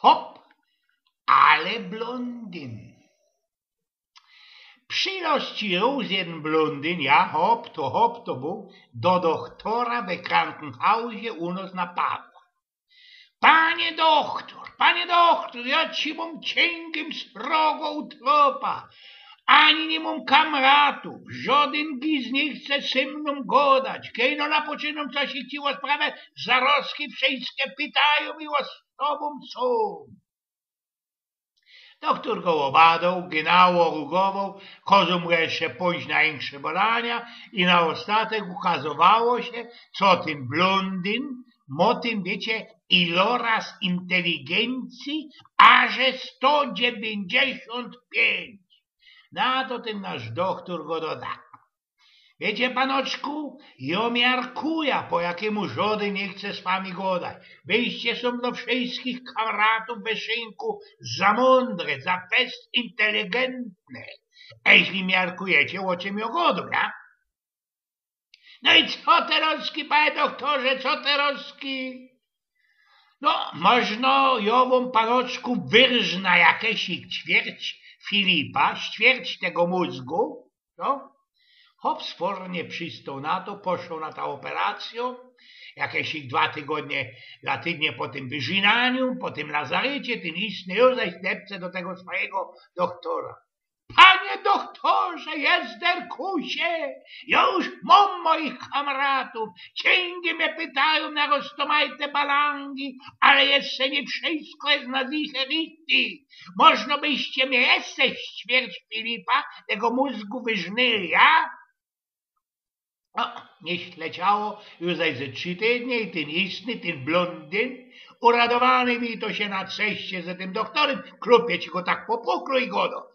Hop, ale blondyn. Przylos ci róz jeden blondyn, ja hop to był, do doktora we Krankenhausie u nas na Pawła. Panie doktor, ja ci mam cięgiem srogo u tropa, ani nie mam kamratów, żaden giz nie chce ze mną godać, kiedy napoczynam coś i chciło sprawę, zaroski wszystkie pytają i o z tobą są. Doktor go obadał, genau rugował, kazał mu jeszcze pójść na większe badania i na ostatek ukazywało się, co ten blondyn ma tym, wiecie, iloraz inteligencji, aż 195. Na to ten nasz doktor go dodał. Wiecie, panoczku, ja miarkuję, po jakiemu żaden nie chce z wami godać. Wyście są do wszystkich kamratów we szynku za mądre, za fest inteligentne. A jeśli miarkujecie, o czym ja godu, ja? No i co teroski, panie doktorze, co teroski? No, można ja wam, panoczku, wyrżna jakieś ćwierć Filipa, ćwierć tego mózgu, no? Hop sfornie przystał na to, poszł na tę operację, jakieś 2 tygodnie po tym wyżynaniu, po tym lazarycie, ten istny Józef depce do tego swojego doktora. Panie doktorze, jezderkusie, ja już mam moich kamratów, cięgi mnie pytają na roztomajte balangi, ale jeszcze nie wszystko jest na zicherity. Można byście mnie jeszcze ćwierć Filipa tego mózgu wyżnyli, ja? No, nie śleciało już ze 3 tygodnie i ten istny, ten blondyn, uradowany wito się na ceście z tym doktorem, klupie ci go tak po puklu i godo.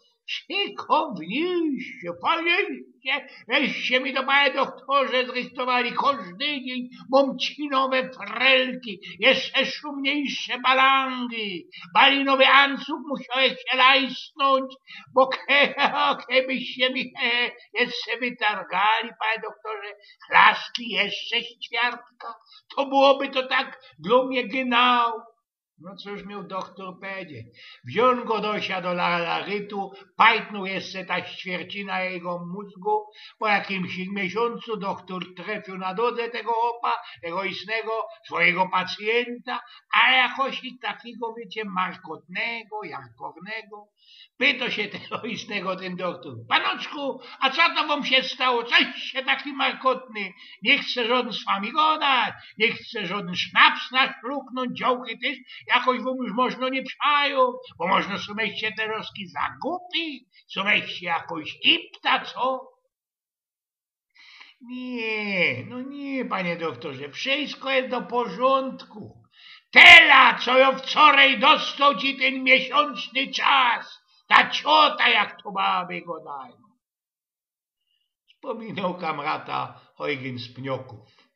Ciekawniście, paniencie, weźcie mi to, panie doktorze, zrychtowali każdy dzień momcinowe frelki, jeszcze szumniejsze balangi, balinowy ancuk musiałeś się lajsnąć, bo kiedybyście mi jeszcze wytargali, panie doktorze, chlaski jeszcze ćwiartka, to byłoby to tak dla mnie genau. No cóż miał doktor powiedzieć? Wziął go do lazarytu, pajtnął jeszcze ta ćwiercina jego mózgu. Po jakimś miesiącu doktor trafił na drodze tego opa, tego istnego swojego pacjenta, ale jakoś takiego, wiecie, markotnego, jarkownego. Pyta się tego istnego ten doktor. Panoczku, a co to wam się stało? Coś się taki markotny. Nie chce żaden z wami godać, nie chce żaden sznaps naszluknąć, działki też jakoś wam już można nie przają, bo można sumeście te roski zagupi, sumeście jakoś ipta, co? Nie, no nie, panie doktorze, wszystko jest do porządku. Tela, co ja wczoraj dostał ci ten miesiączny czas, ta ciota, jak to baby go dają. Wspominał kamrata Eugen z Pnioków.